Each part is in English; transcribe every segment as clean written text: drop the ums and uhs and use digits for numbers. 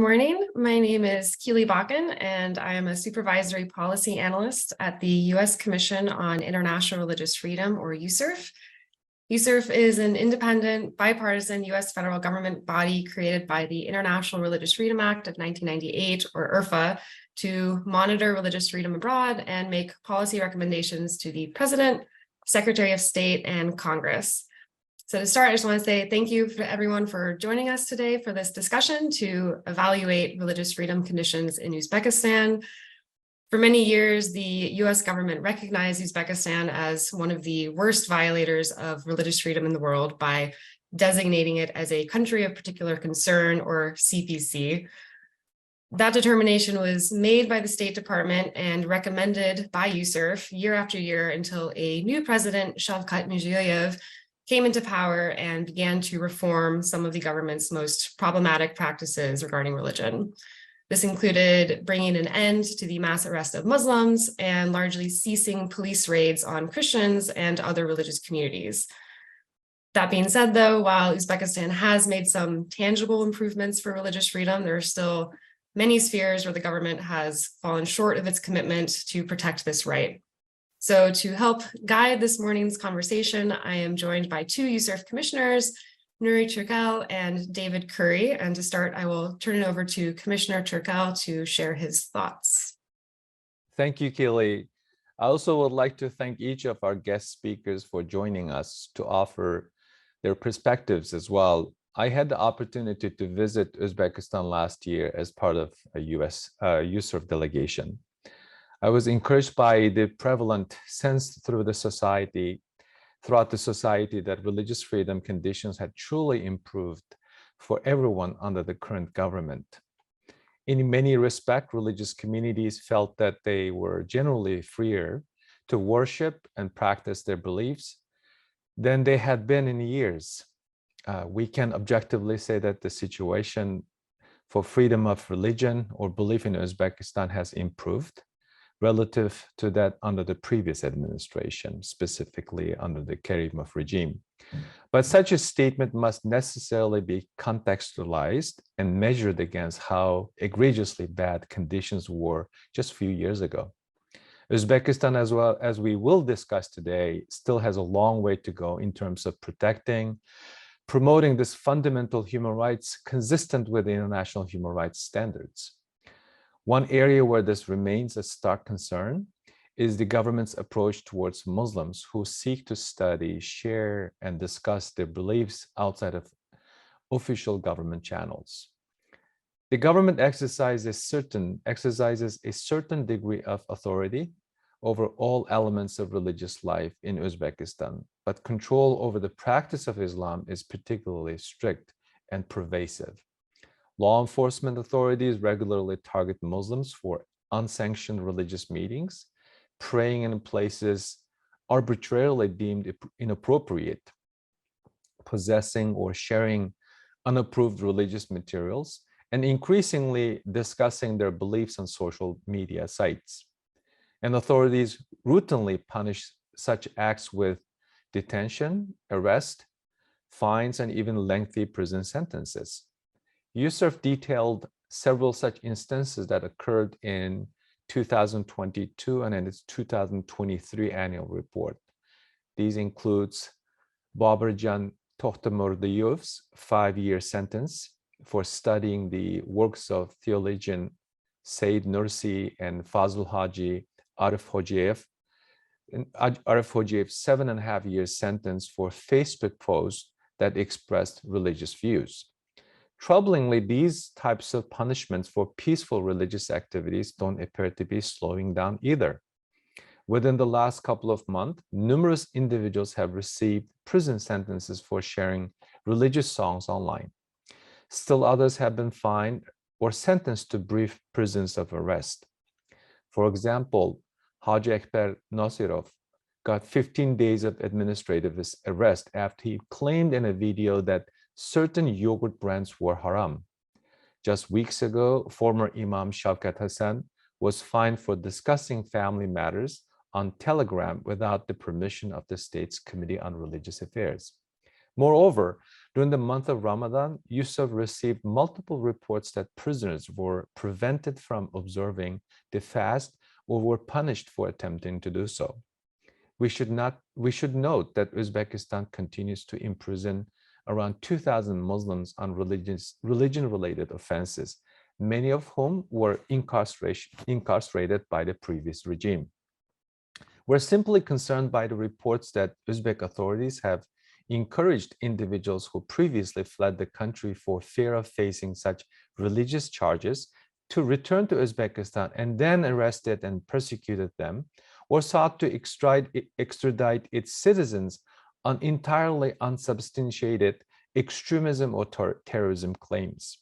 Morning. My name is Keely Bakken, and I am a supervisory policy analyst at the U.S. Commission on International Religious Freedom, or USCIRF. USCIRF is an independent, bipartisan U.S. federal government body created by the International Religious Freedom Act of 1998, or IRFA, to monitor religious freedom abroad and make policy recommendations to the President, Secretary of State, and Congress. So to start, I just want to say thank you to everyone for joining us today for this discussion to evaluate religious freedom conditions in Uzbekistan. For many years, the US government recognized Uzbekistan as one of the worst violators of religious freedom in the world by designating it as a country of particular concern, or CPC. That determination was made by the State Department and recommended by USCIRF year after year until a new president, Shavkat Mirziyoyev, came into power and began to reform some of the government's most problematic practices regarding religion. This included bringing an end to the mass arrest of Muslims and largely ceasing police raids on Christians and other religious communities. That being said, though, while Uzbekistan has made some tangible improvements for religious freedom, there are still many spheres where the government has fallen short of its commitment to protect this right. So to help guide this morning's conversation, I am joined by two USCIRF commissioners, Nuri Turkel and David Curry. And to start, I will turn it over to Commissioner Turkel to share his thoughts. Thank you, Keely. I also would like to thank each of our guest speakers for joining us to offer their perspectives as well. I had the opportunity to visit Uzbekistan last year as part of a USCIRF delegation. I was encouraged by the prevalent sense throughout the society that religious freedom conditions had truly improved for everyone under the current government. In many respects, religious communities felt that they were generally freer to worship and practice their beliefs than they had been in years. We can objectively say that the situation for freedom of religion or belief in Uzbekistan has improved relative to that under the previous administration, specifically under the Karimov regime. But such a statement must necessarily be contextualized and measured against how egregiously bad conditions were just a few years ago. Uzbekistan, as well as we will discuss today, still has a long way to go in terms of promoting this fundamental human rights consistent with the international human rights standards. One area where this remains a stark concern is the government's approach towards Muslims who seek to study, share, and discuss their beliefs outside of official government channels. The government exercises a certain degree of authority over all elements of religious life in Uzbekistan, but control over the practice of Islam is particularly strict and pervasive. Law enforcement authorities regularly target Muslims for unsanctioned religious meetings, praying in places arbitrarily deemed inappropriate, possessing or sharing unapproved religious materials, and increasingly discussing their beliefs on social media sites. And authorities routinely punish such acts with detention, arrest, fines, and even lengthy prison sentences. USCIRF detailed several such instances that occurred in 2022 and in its 2023 annual report. These includes Babarjan Tohtamurdiyev's 5-year sentence for studying the works of theologian Said Nursi and Fazl Haji Arif Hojayev, and Arif Hojayev's 7.5-year sentence for Facebook posts that expressed religious views. Troublingly, these types of punishments for peaceful religious activities don't appear to be slowing down either. Within the last couple of months, numerous individuals have received prison sentences for sharing religious songs online. Still others have been fined or sentenced to brief prisons of arrest. For example, Haji Ekber Nasirov got 15 days of administrative arrest after he claimed in a video that certain yogurt brands were haram. Just weeks ago, former Imam Shavkat Hassan was fined for discussing family matters on Telegram without the permission of the state's Committee on Religious Affairs. Moreover, during the month of Ramadan, USCIRF received multiple reports that prisoners were prevented from observing the fast or were punished for attempting to do so. We should note that Uzbekistan continues to imprison around 2,000 Muslims on religion-related offenses, many of whom were incarcerated by the previous regime. We're simply concerned by the reports that Uzbek authorities have encouraged individuals who previously fled the country for fear of facing such religious charges to return to Uzbekistan and then arrested and persecuted them, or sought to extradite its citizens on entirely unsubstantiated extremism or terrorism claims.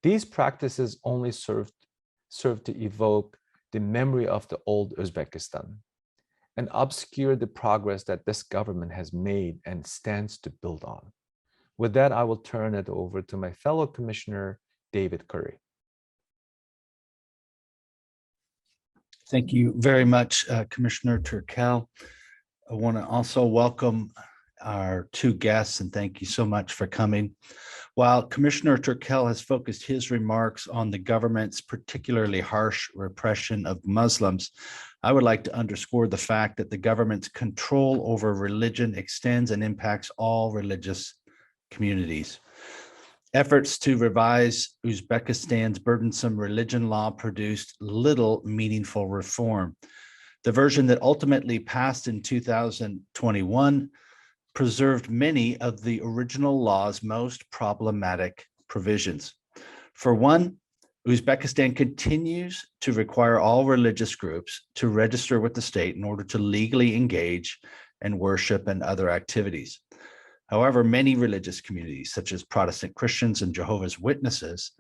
These practices only serve to evoke the memory of the old Uzbekistan and obscure the progress that this government has made and stands to build on. With that, I will turn it over to my fellow Commissioner, David Curry. Thank you very much, Commissioner Turkel. I want to also welcome our two guests and thank you so much for coming. While Commissioner Turkel has focused his remarks on the government's particularly harsh repression of Muslims, I would like to underscore the fact that the government's control over religion extends and impacts all religious communities. Efforts to revise Uzbekistan's burdensome religion law produced little meaningful reform. The version that ultimately passed in 2021 preserved many of the original law's most problematic provisions. For one, Uzbekistan continues to require all religious groups to register with the state in order to legally engage in worship and other activities. However, many religious communities, such as Protestant Christians and Jehovah's Witnesses,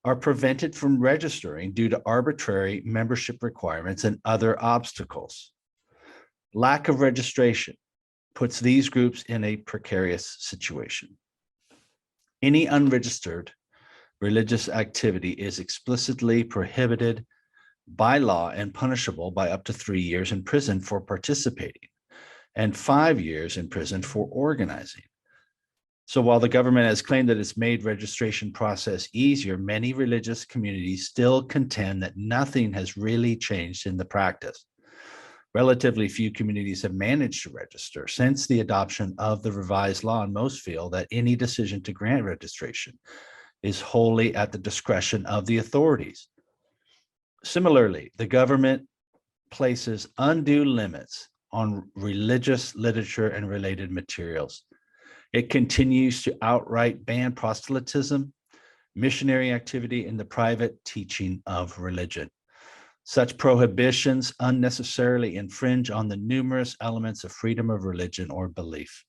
are prevented from registering due to arbitrary membership requirements and other obstacles. Lack of registration puts these groups in a precarious situation. Any unregistered religious activity is explicitly prohibited by law and punishable by up to 3 years in prison for participating and 5 years in prison for organizing. So while the government has claimed that it's made registration process easier, many religious communities still contend that nothing has really changed in the practice. Relatively few communities have managed to register since the adoption of the revised law, and most feel that any decision to grant registration is wholly at the discretion of the authorities. Similarly, the government places undue limits on religious literature and related materials. It continues to outright ban proselytism, missionary activity, and the private teaching of religion. Such prohibitions unnecessarily infringe on the numerous elements of freedom of religion or belief.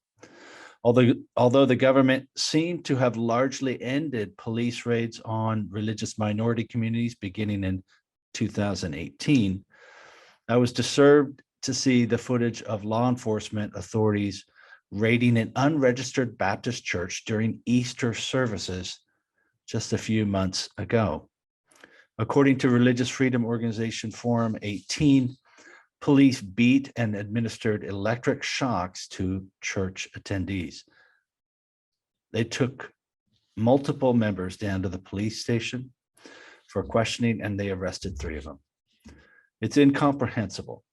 Although the government seemed to have largely ended police raids on religious minority communities beginning in 2018, I was disturbed to see the footage of law enforcement authorities raiding an unregistered Baptist church during Easter services just a few months ago. According to Religious Freedom Organization Forum 18, police beat and administered electric shocks to church attendees. They took multiple members down to the police station for questioning, and they arrested 3 of them. It's incomprehensible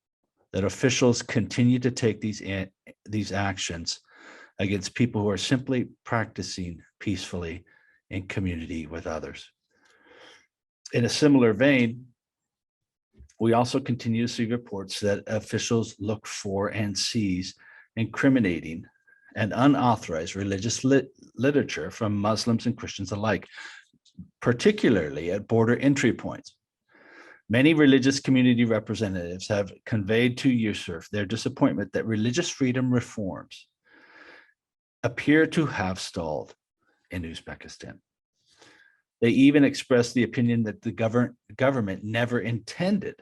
that officials continue to take these actions against people who are simply practicing peacefully in community with others. In a similar vein, we also continue to see reports that officials look for and seize incriminating and unauthorized religious literature from Muslims and Christians alike, particularly at border entry points. Many religious community representatives have conveyed to USCIRF their disappointment that religious freedom reforms appear to have stalled in Uzbekistan. They even expressed the opinion that the government never intended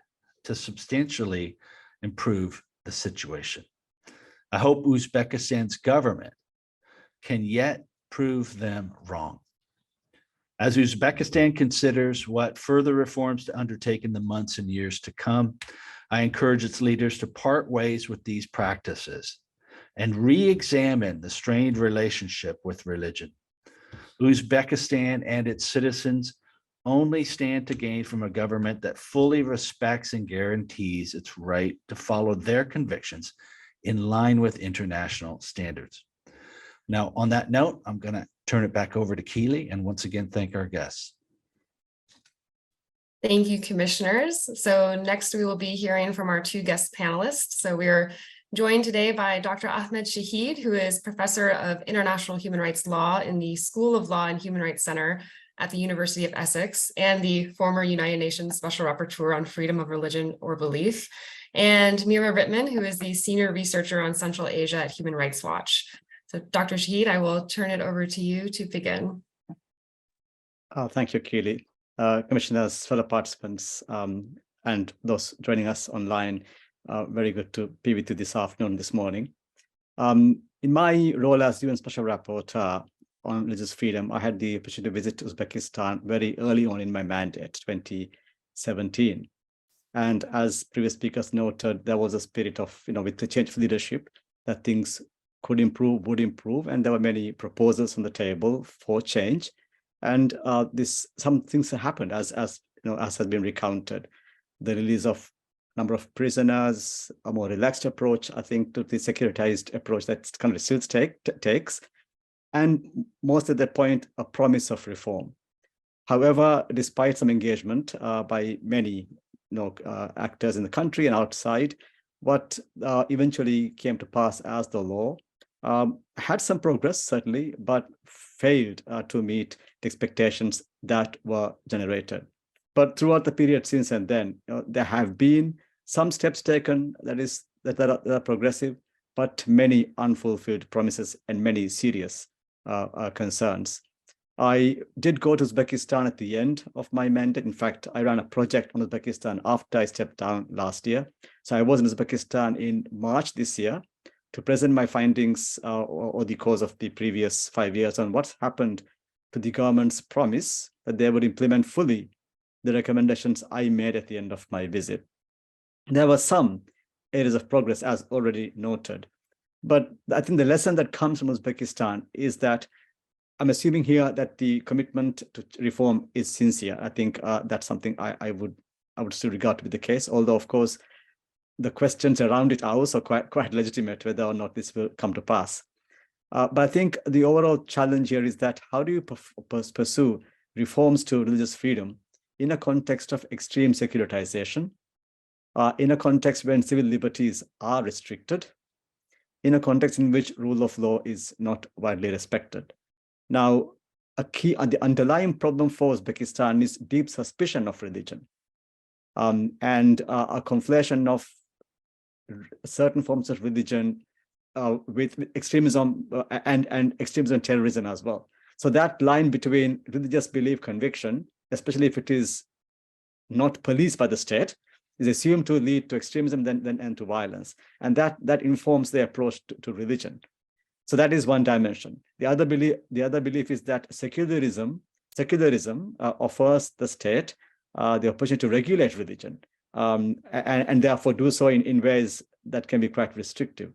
to substantially improve the situation. I hope Uzbekistan's government can yet prove them wrong. As Uzbekistan considers what further reforms to undertake in the months and years to come, I encourage its leaders to part ways with these practices and re-examine the strained relationship with religion. Uzbekistan and its citizens only stand to gain from a government that fully respects and guarantees its right to follow their convictions in line with international standards. Now, on that note, I'm going to turn it back over to Keely and once again thank our guests. Thank you, commissioners. So next we will be hearing from our two guest panelists. So we are joined today by Dr. Ahmed Shahid, who is Professor of International Human Rights Law in the School of Law and Human Rights Center at the University of Essex, and the former United Nations Special Rapporteur on Freedom of Religion or Belief, and Mira Rittman, who is the Senior Researcher on Central Asia at Human Rights Watch. So Dr. Shahid, I will turn it over to you to begin. Thank you, Keely. Commissioners, fellow participants, and those joining us online, very good to be with you this afternoon, this morning. In my role as UN Special Rapporteur on religious freedom, I had the opportunity to visit Uzbekistan very early on in my mandate, 2017. And as previous speakers noted, there was a spirit of, with the change of leadership, that things could improve, would improve, and there were many proposals on the table for change. And some things have happened, as has been recounted. The release of number of prisoners, a more relaxed approach, I think, to the securitized approach that country still takes, and most at that point, a promise of reform. However, despite some engagement by many actors in the country and outside, what eventually came to pass as the law had some progress, certainly, but failed to meet the expectations that were generated. But throughout the period since and then, there have been some steps taken that are progressive, but many unfulfilled promises and many serious concerns. I did go to Uzbekistan at the end of my mandate. In fact, I ran a project on Uzbekistan after I stepped down last year. So I was in Uzbekistan in March this year to present my findings or the course of the previous 5 years on what's happened to the government's promise that they would implement fully the recommendations I made at the end of my visit. There were some areas of progress, as already noted. But I think the lesson that comes from Uzbekistan is that I'm assuming here that the commitment to reform is sincere. I think that's something I would still regard to be the case, although, of course, the questions around it are also quite legitimate, whether or not this will come to pass. But I think the overall challenge here is that how do you pursue reforms to religious freedom in a context of extreme securitization, in a context when civil liberties are restricted, in a context in which rule of law is not widely respected. Now, the underlying problem for Uzbekistan is deep suspicion of religion and a conflation of certain forms of religion with extremism and extremism and terrorism as well. So that line between religious belief conviction, especially if it is not policed by the state, is assumed to lead to extremism and to violence. And that informs the approach to religion. So that is one dimension. The other belief is that secularism offers the state the opportunity to regulate religion and therefore do so in ways that can be quite restrictive.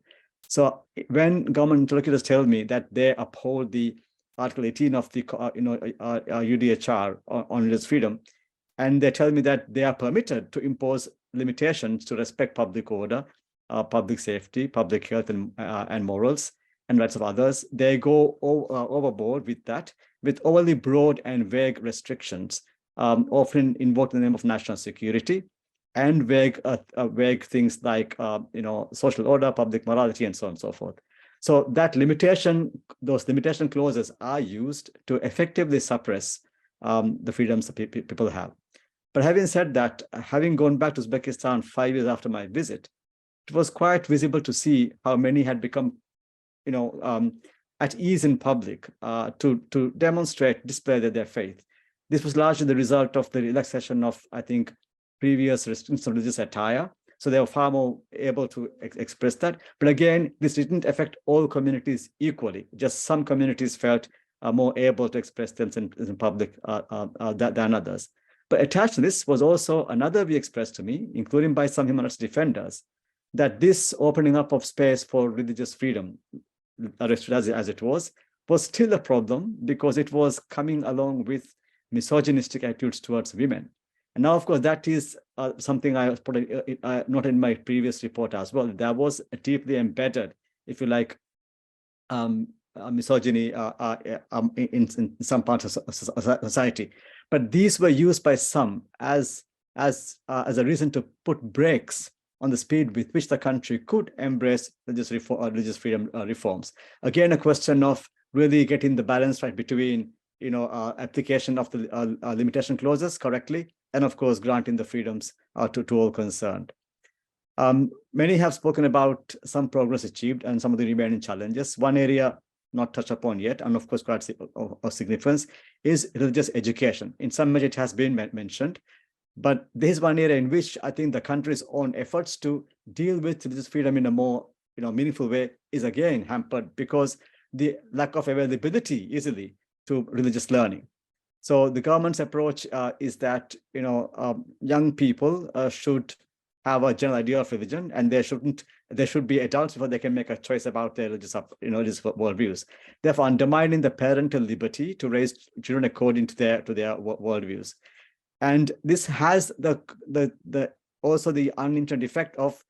So when government interlocutors tell me that they uphold the Article 18 of the UDHR on religious freedom, and they tell me that they are permitted to impose limitations to respect public order, public safety, public health, and morals, and rights of others, they go overboard with that, with overly broad and vague restrictions, often invoked in the name of national security, and vague things like social order, public morality, and so on and so forth. So that those limitation clauses are used to effectively suppress the freedoms that people have. But having said that, having gone back to Uzbekistan 5 years after my visit, it was quite visible to see how many had become at ease in public to display their faith. This was largely the result of the relaxation of, I think, previous restrictions of religious attire. So they were far more able to express that. But again, this didn't affect all communities equally. Just some communities felt more able to express themselves in public than others. But attached to this was also another view expressed to me, including by some human rights defenders, that this opening up of space for religious freedom, arrested as it was still a problem because it was coming along with misogynistic attitudes towards women. And now, of course, that is something I put not in my previous report as well. There was a deeply embedded, if you like, misogyny in some parts of society. But these were used by some as a reason to put brakes on the speed with which the country could embrace religious freedom reforms. Again, a question of really getting the balance right between, application of the limitation clauses correctly, and of course, granting the freedoms to all concerned. Many have spoken about some progress achieved and some of the remaining challenges. One area not touched upon yet, and of course quite of significance, is religious education. In some measure, it has been mentioned, but this is one area in which I think the country's own efforts to deal with religious freedom in a more meaningful way is again hampered because the lack of availability easily to religious learning. So the government's approach is that young people should have a general idea of religion, and they should be adults before they can make a choice about their religious worldviews. Therefore, undermining the parental liberty to raise children according to their worldviews. And this has also the unintended effect of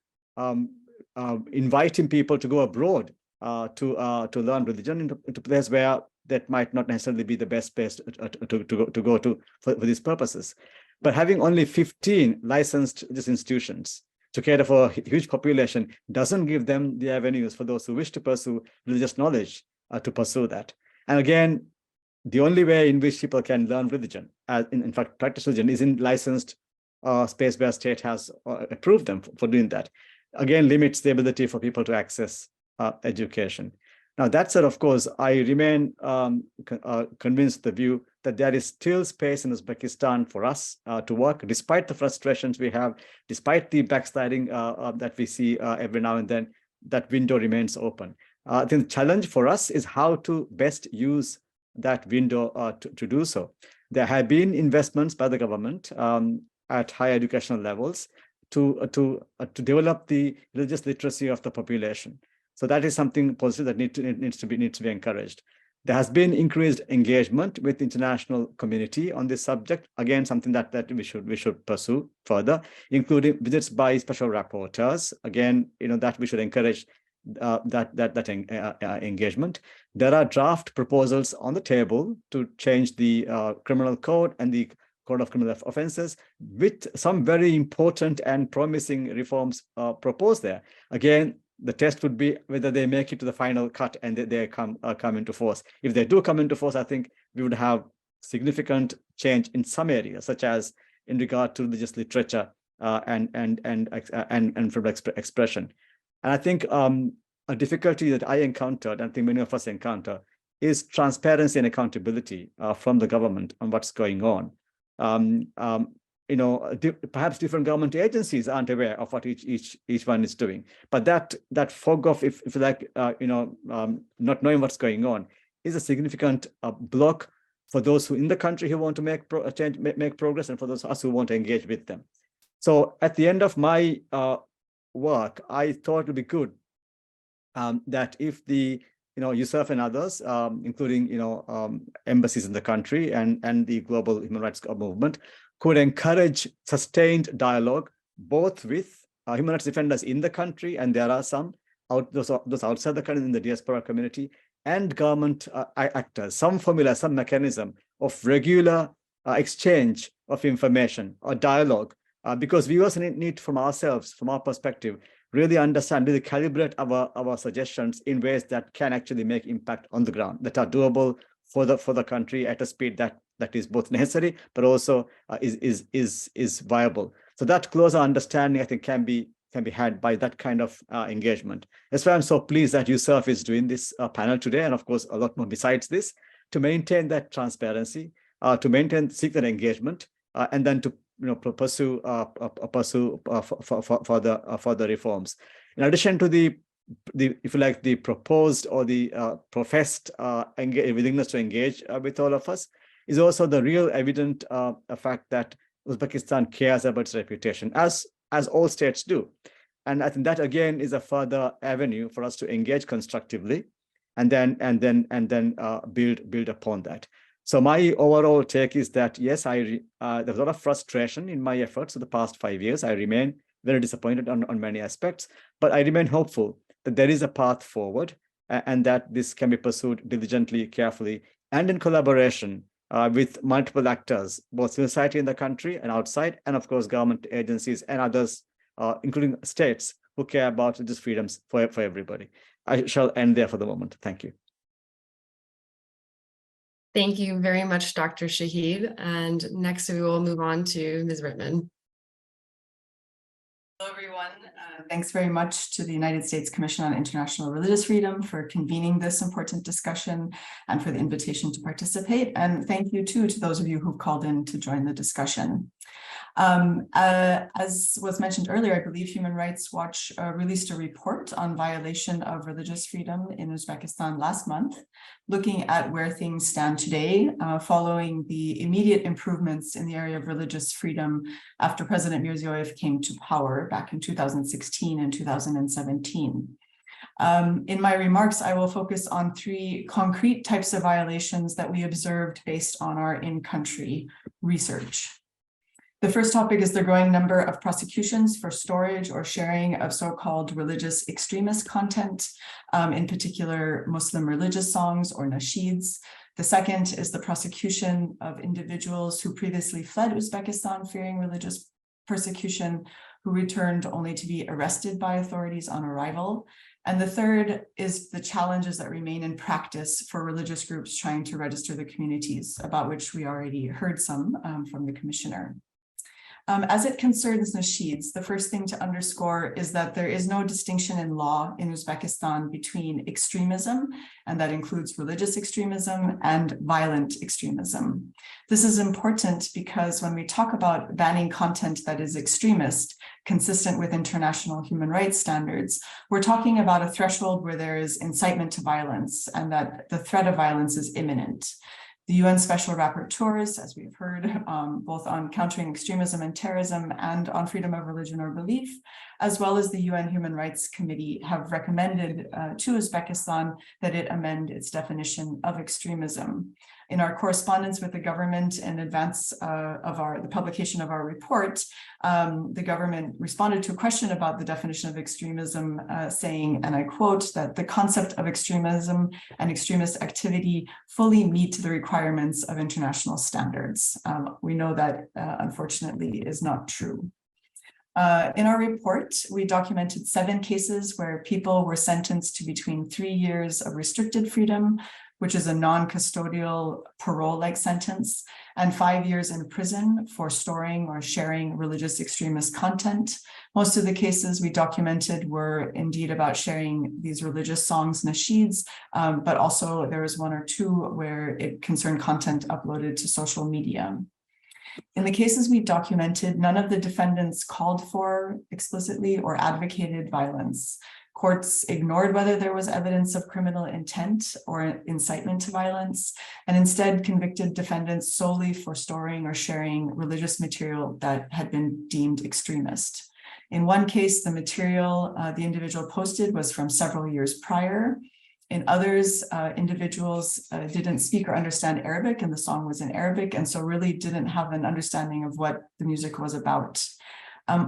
inviting people to go abroad to learn religion into places where that might not necessarily be the best place to go to for these purposes. But having only 15 licensed institutions to cater for a huge population doesn't give them the avenues for those who wish to pursue religious knowledge to pursue that. And again, the only way in which people can learn religion, in fact, practice religion, is in licensed space where state has approved them for doing that. Again, limits the ability for people to access education. Now, that said, of course, I remain convinced of the view that there is still space in Uzbekistan for us to work, despite the frustrations we have, despite the backsliding that we see every now and then. That window remains open. I think the challenge for us is how to best use that window to do so. There have been investments by the government at higher educational levels to develop the religious literacy of the population. So that is something positive that needs to be encouraged. There has been increased engagement with the international community on this subject. Again, something that we should pursue further, including visits by special rapporteurs. Again, that we should encourage that engagement. There are draft proposals on the table to change the criminal code and the Code of Criminal Offences, with some very important and promising reforms proposed there. Again, the test would be whether they make it to the final cut and they come into force. If they do come into force, I think we would have significant change in some areas, such as in regard to religious literature and freedom of expression. And I think a difficulty that I encountered, and I think many of us encounter, is transparency and accountability from the government on what's going on. Perhaps different government agencies aren't aware of what each one is doing, but that fog of, if you like, not knowing what's going on is a significant block for those who in the country who want to make progress, and for those of us who want to engage with them. So at the end of my work, I thought it would be good that if the USCIRF and others, including embassies in the country and the global human rights movement, could encourage sustained dialogue, both with human rights defenders in the country, and there are some those outside the country in the diaspora community, and government actors, some formula, some mechanism of regular exchange of information or dialogue, because we also need from ourselves, from our perspective, really understand, really calibrate our suggestions in ways that can actually make impact on the ground, that are doable for the country at a speed that is both necessary, but also is viable. So that closer understanding, I think, can be had by that kind of engagement. That's why I'm so pleased that USCIRF is doing this panel today, and of course a lot more besides this, to maintain that transparency, to seek that engagement, and then to pursue further reforms. In addition to the if you like, the proposed or the professed willingness to engage with all of us, is also the real evident fact that Uzbekistan cares about its reputation, as all states do. And I think that again is a further avenue for us to engage constructively, and then build upon that. So my overall take is that yes, there's a lot of frustration in my efforts for the past 5 years. I remain very disappointed on many aspects, but I remain hopeful that there is a path forward, and that this can be pursued diligently, carefully, and in collaboration with multiple actors, both civil society in the country and outside, and of course government agencies and others, including states who care about religious freedoms for everybody. I shall end there for the moment. Thank you. Thank you very much, Dr. Shahid. And next we will move on to Ms. Rittman. Hello, everyone. Thanks very much to the United States Commission on International Religious Freedom for convening this important discussion and for the invitation to participate. And thank you too to those of you who've called in to join the discussion. As was mentioned earlier, I believe Human Rights Watch released a report on violation of religious freedom in Uzbekistan last month, looking at where things stand today, following the immediate improvements in the area of religious freedom after President Mirziyoyev came to power back in 2016 and 2017. In my remarks, I will focus on 3 concrete types of violations that we observed based on our in-country research. The first topic is the growing number of prosecutions for storage or sharing of so-called religious extremist content, in particular Muslim religious songs or nasheeds. The second is the prosecution of individuals who previously fled Uzbekistan fearing religious persecution, who returned only to be arrested by authorities on arrival. And the third is the challenges that remain in practice for religious groups trying to register the communities, about which we already heard some from the commissioner. As it concerns nasheeds, the first thing to underscore is that there is no distinction in law in Uzbekistan between extremism, and that includes religious extremism, and violent extremism. This is important because when we talk about banning content that is extremist, consistent with international human rights standards, we're talking about a threshold where there is incitement to violence and that the threat of violence is imminent. The UN Special Rapporteurs, as we've heard, both on countering extremism and terrorism and on freedom of religion or belief, as well as the UN Human Rights Committee, have recommended to Uzbekistan that it amend its definition of extremism. In our correspondence with the government in advance of the publication of our report, the government responded to a question about the definition of extremism, saying, and I quote, that the concept of extremism and extremist activity fully meet the requirements of international standards. We know that, unfortunately, is not true. In our report, we documented 7 cases where people were sentenced to between 3 years of restricted freedom, which is a non-custodial parole-like sentence, and 5 years in prison for storing or sharing religious extremist content. Most of the cases we documented were indeed about sharing these religious songs, nasheeds, but also there was 1 or 2 where it concerned content uploaded to social media. In the cases we documented, none of the defendants called for explicitly or advocated violence. Courts ignored whether there was evidence of criminal intent or incitement to violence, and instead convicted defendants solely for storing or sharing religious material that had been deemed extremist. In one case, the material the individual posted was from several years prior. In others, individuals didn't speak or understand Arabic, and the song was in Arabic, and so really didn't have an understanding of what the music was about.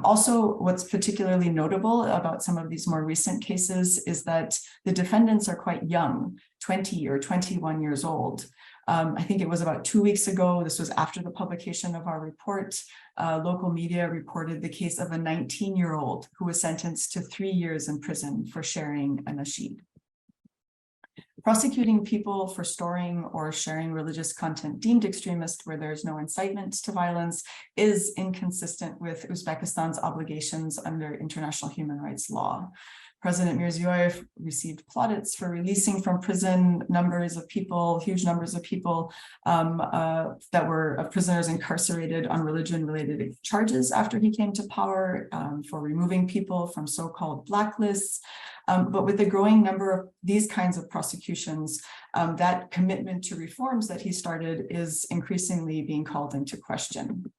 Also, what's particularly notable about some of these more recent cases is that the defendants are quite young, 20 or 21 years old. I think it was about 2 weeks ago, this was after the publication of our report, local media reported the case of a 19-year-old who was sentenced to 3 years in prison for sharing a nasheed. Prosecuting people for storing or sharing religious content deemed extremist where there's no incitement to violence is inconsistent with Uzbekistan's obligations under international human rights law. President Mirziyoyev received plaudits for releasing from prison numbers of people, huge numbers of people that were prisoners incarcerated on religion-related charges after he came to power, for removing people from so-called blacklists. But with the growing number of these kinds of prosecutions, that commitment to reforms that he started is increasingly being called into question.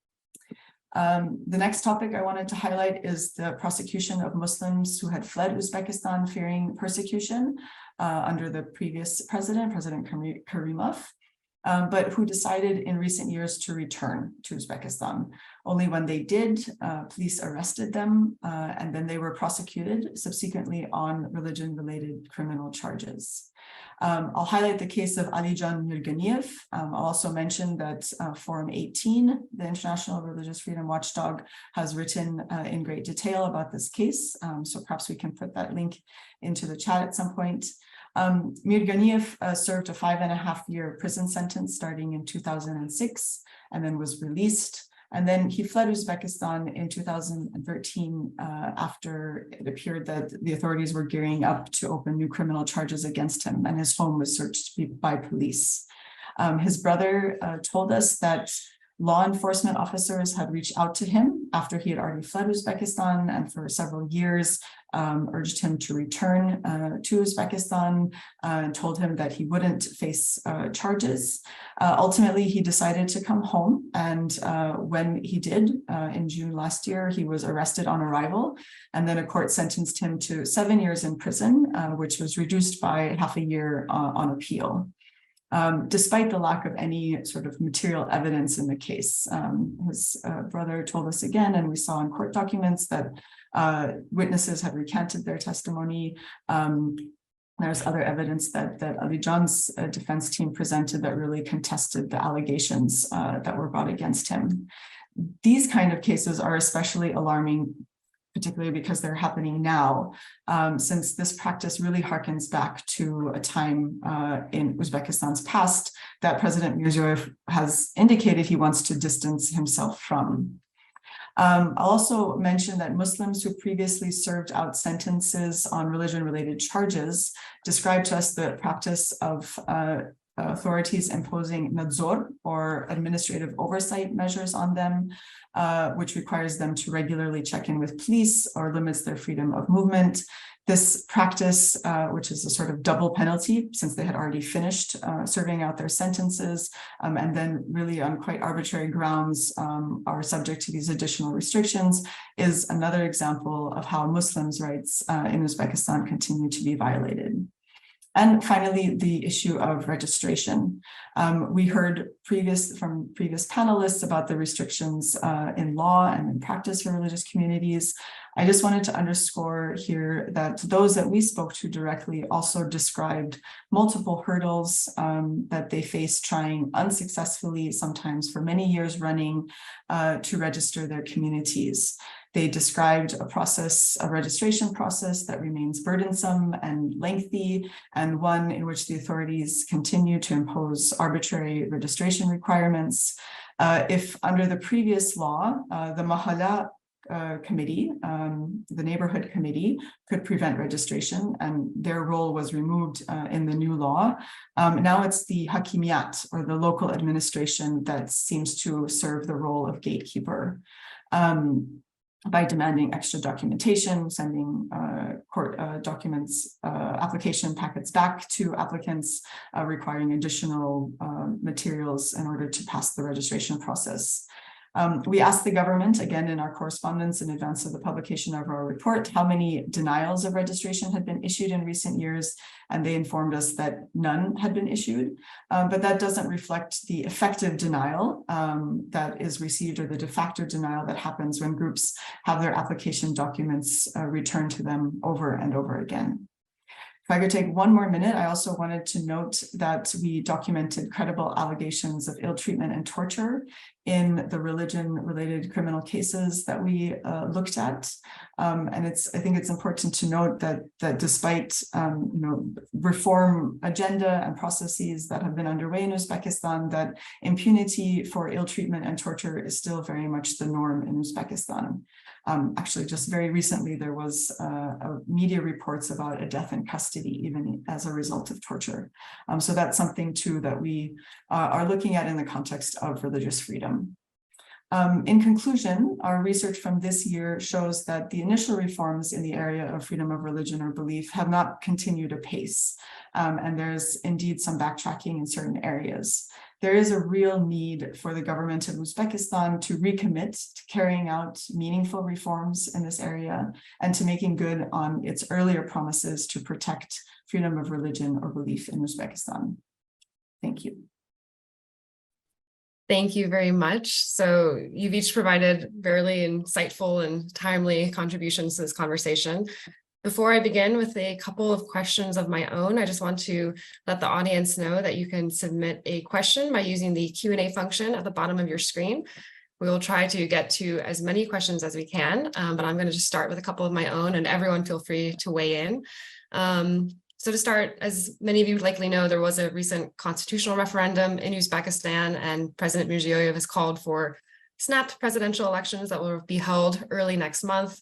The next topic I wanted to highlight is the prosecution of Muslims who had fled Uzbekistan fearing persecution under the previous president, President Karimov, but who decided in recent years to return to Uzbekistan. Only when they did, police arrested them, and then they were prosecuted subsequently on religion-related criminal charges. I'll highlight the case of Alijan Mirziyoyev. I'll also mention that Forum 18, the International Religious Freedom Watchdog, has written in great detail about this case. So perhaps we can put that link into the chat at some point. Mirziyoyev served a 5.5-year prison sentence starting in 2006 and then was released. And then he fled Uzbekistan in 2013 after it appeared that the authorities were gearing up to open new criminal charges against him, and his home was searched by police. His brother told us that law enforcement officers had reached out to him after he had already fled Uzbekistan and for several years urged him to return to Uzbekistan and told him that he wouldn't face charges. Ultimately, he decided to come home, and when he did, in June last year, he was arrested on arrival, and then a court sentenced him to 7 years in prison, which was reduced by half a year on appeal. Despite the lack of any sort of material evidence in the case. His brother told us again, and we saw in court documents, that witnesses had recanted their testimony. There's other evidence that Alijan's defense team presented that really contested the allegations that were brought against him. These kind of cases are especially alarming, particularly because they're happening now, since this practice really harkens back to a time in Uzbekistan's past that President Mirziyoyev has indicated he wants to distance himself from. I'll also mention that Muslims who previously served out sentences on religion-related charges described to us the practice of authorities imposing nadzor, or administrative oversight measures on them, which requires them to regularly check in with police or limits their freedom of movement. This practice, which is a sort of double penalty since they had already finished serving out their sentences, and then really on quite arbitrary grounds are subject to these additional restrictions, is another example of how Muslims' rights in Uzbekistan continue to be violated. And finally, the issue of registration. We heard from previous panelists about the restrictions in law and in practice for religious communities. I just wanted to underscore here that those that we spoke to directly also described multiple hurdles that they face trying unsuccessfully, sometimes for many years running, to register their communities. They described a registration process that remains burdensome and lengthy, and one in which the authorities continue to impose arbitrary registration requirements. If under the previous law, the Mahalla committee, the neighborhood committee, could prevent registration, and their role was removed in the new law. Now it's the hakimiyat, or the local administration, that seems to serve the role of gatekeeper. By demanding extra documentation, sending court documents, application packets back to applicants, requiring additional materials in order to pass the registration process. We asked the government, again in our correspondence in advance of the publication of our report, how many denials of registration had been issued in recent years, and they informed us that none had been issued. But that doesn't reflect the effective denial that is received, or the de facto denial that happens when groups have their application documents returned to them over and over again. If I could take one more minute, I also wanted to note that we documented credible allegations of ill treatment and torture in the religion-related criminal cases that we looked at. And I think it's important to note that despite reform agenda and processes that have been underway in Uzbekistan, that impunity for ill treatment and torture is still very much the norm in Uzbekistan. Actually, just very recently, there was media reports about a death in custody, even as a result of torture. So that's something too that we are looking at in the context of religious freedom. In conclusion, our research from this year shows that the initial reforms in the area of freedom of religion or belief have not continued apace, and there's indeed some backtracking in certain areas. there is a real need for the government of Uzbekistan to recommit to carrying out meaningful reforms in this area and to making good on its earlier promises to protect freedom of religion or belief in Uzbekistan. Thank you. Thank you very much. So you've each provided very insightful and timely contributions to this conversation. Before I begin with a couple of questions of my own, I just want to let the audience know that you can submit a question by using the Q&A function at the bottom of your screen. We will try to get to as many questions as we can, but I'm going to just start with a couple of my own, and everyone feel free to weigh in. So to start, as many of you likely know, there was a recent constitutional referendum in Uzbekistan, and President Mirziyoyev has called for snapped presidential elections that will be held early next month.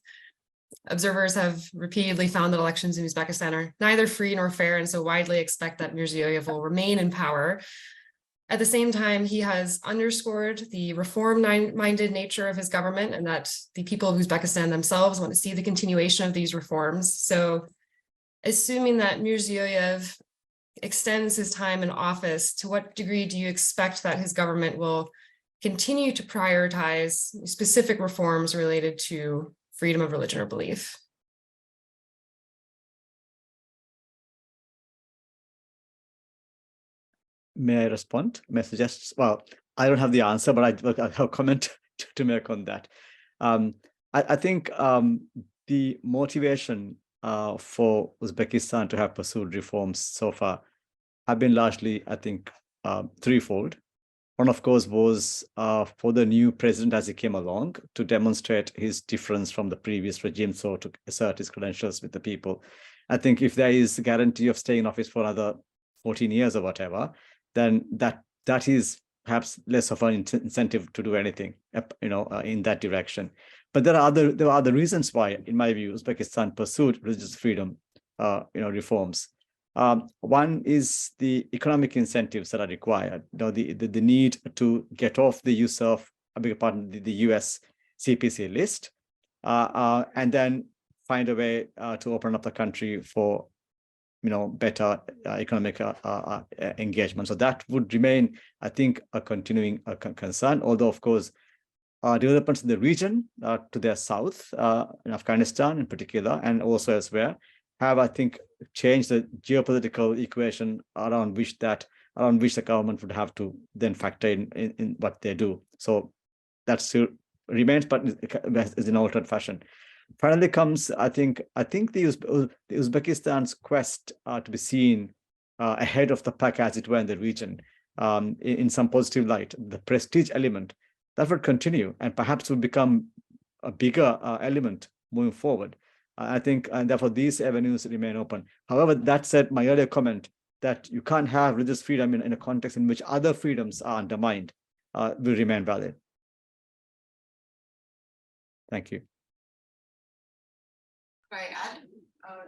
Observers have repeatedly found that elections in Uzbekistan are neither free nor fair, and so widely expect that Mirziyoyev will remain in power. At the same time, he has underscored the reform-minded nature of his government and that the people of Uzbekistan themselves want to see the continuation of these reforms. So assuming that Mirziyoyev extends his time in office, to what degree do you expect that his government will continue to prioritize specific reforms related to freedom of religion or belief? May I respond? May I suggest? Well, I don't have the answer, but I have a comment to make on that. I think the motivation for Uzbekistan to have pursued reforms so far have been largely, I think, threefold. One, of course, was for the new president as he came along to demonstrate his difference from the previous regime, so to assert his credentials with the people. I think if there is a guarantee of staying in office for another 14 years or whatever, then that is perhaps less of an incentive to do anything, in that direction. But there are other reasons why, in my view, Uzbekistan pursued religious freedom, reforms. One is the economic incentives that are required. The need to get off the USCIRF, the US CPC list, and then find a way to open up the country for better economic engagement. So that would remain, I think, a continuing concern. Although, of course, developments in the region to their south, in Afghanistan in particular, and also elsewhere, have, I think, changed the geopolitical equation around which the government would have to then factor in what they do. So that still remains, but is in altered fashion. Finally comes, I think the Uzbekistan's quest to be seen ahead of the pack, as it were, in the region, in some positive light. The prestige element that would continue and perhaps will become a bigger element moving forward. I think, and therefore these avenues remain open. However, that said, my earlier comment that you can't have religious freedom in a context in which other freedoms are undermined will remain valid. Thank you. I add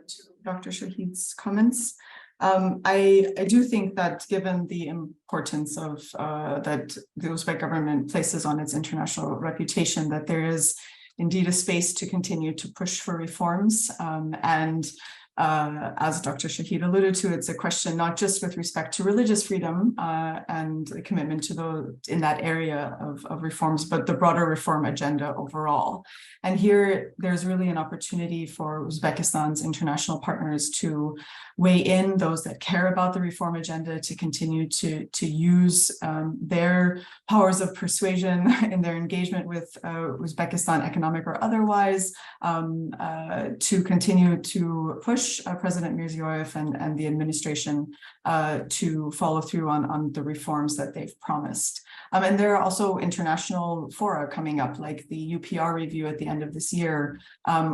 to Dr. Shahid's comments. I do think that given the importance of that the Uzbek government places on its international reputation, that there is indeed a space to continue to push for reforms. And as Dr. Shahid alluded to, it's a question not just with respect to religious freedom and the commitment to in that area of reforms, but the broader reform agenda overall. And here, there's really an opportunity for Uzbekistan's international partners to weigh in, those that care about the reform agenda, to continue to use their powers of persuasion in their engagement with Uzbekistan, economic or otherwise, to continue to push President Mirziyoyev and the administration to follow through on the reforms that they've promised. And there are also international fora coming up, like the UPR review at the end of this year,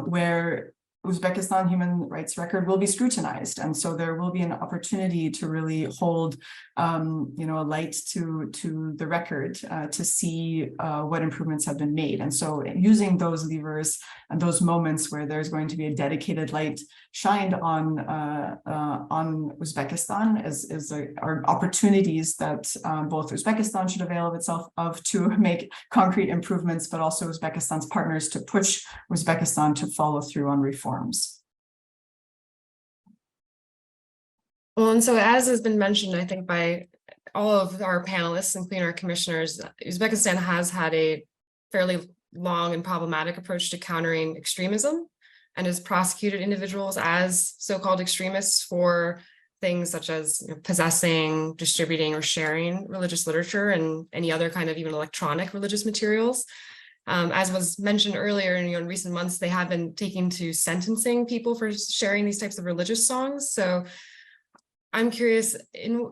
where Uzbekistan human rights record will be scrutinized. And so there will be an opportunity to really hold, a light to the record to see what improvements have been made. And so using those levers and those moments where there's going to be a dedicated light shined on Uzbekistan are opportunities that both Uzbekistan should avail of itself of to make concrete improvements, but also Uzbekistan's partners to push Uzbekistan to follow through on reforms. Well, and so as has been mentioned, I think by all of our panelists, including our commissioners, Uzbekistan has had a fairly long and problematic approach to countering extremism and has prosecuted individuals as so-called extremists for things such as possessing, distributing, or sharing religious literature and any other kind of even electronic religious materials. As was mentioned earlier, in recent months, they have been taking to sentencing people for sharing these types of religious songs. So I'm curious,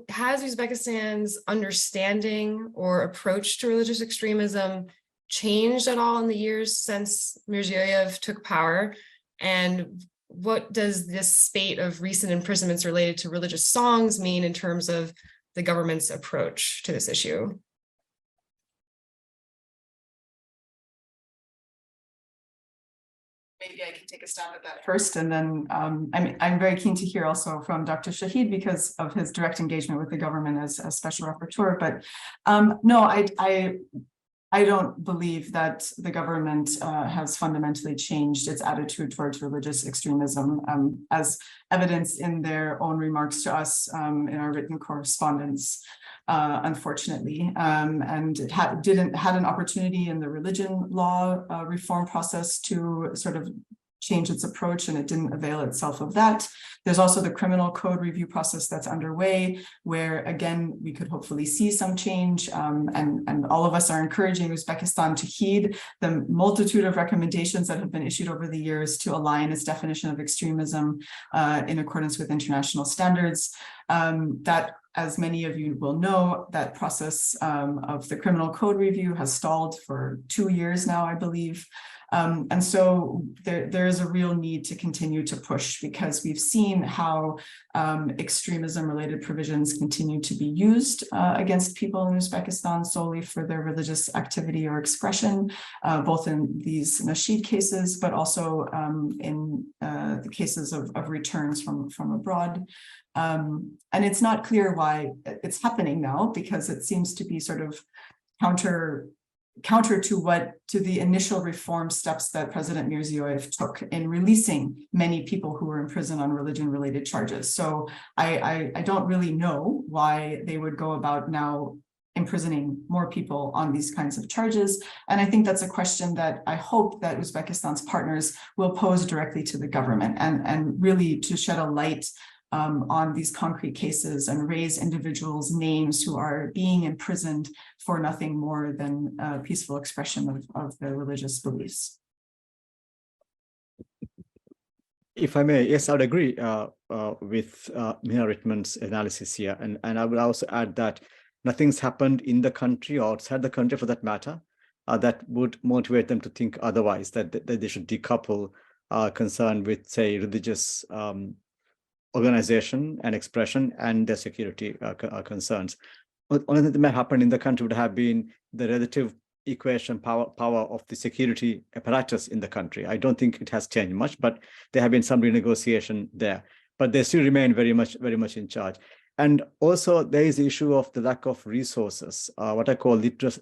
has Uzbekistan's understanding or approach to religious extremism changed at all in the years since Mirziyoyev took power? And what does this spate of recent imprisonments related to religious songs mean in terms of the government's approach to this issue? Maybe I can take a stab at that first, and then I'm very keen to hear also from Dr. Shahid because of his direct engagement with the government as a special rapporteur. But no, I don't believe that the government has fundamentally changed its attitude towards religious extremism, as evidenced in their own remarks to us in our written correspondence, unfortunately. And it had an opportunity in the religion law reform process to sort of change its approach, and it didn't avail itself of that. There's also the criminal code review process that's underway, where again, we could hopefully see some change. And all of us are encouraging Uzbekistan to heed the multitude of recommendations that have been issued over the years to align its definition of extremism in accordance with international standards. That, as many of you will know, that process of the criminal code review has stalled for 2 years now, I believe. And so there is a real need to continue to push, because we've seen how extremism-related provisions continue to be used against people in Uzbekistan solely for their religious activity or expression, both in these nasheed cases, but also in the cases of returns from abroad. And it's not clear why it's happening now, because it seems to be sort of counter to the initial reform steps that President Mirziyoyev took in releasing many people who were in prison on religion-related charges. So I don't really know why they would go about now imprisoning more people on these kinds of charges. And I think that's a question that I hope that Uzbekistan's partners will pose directly to the government, and really to shed a light on these concrete cases and raise individuals' names who are being imprisoned for nothing more than a peaceful expression of their religious beliefs. If I may, yes, I would agree with Mina Rittman's analysis here. And I would also add that nothing's happened in the country or outside the country, for that matter, that would motivate them to think otherwise, that they should decouple concern with, say, religious organization and expression and their security concerns. Only thing that may happen in the country would have been the relative equation power of the security apparatus in the country. I don't think it has changed much, but there have been some renegotiation there. But they still remain very much in charge. And also there is the issue of the lack of resources, what I call religious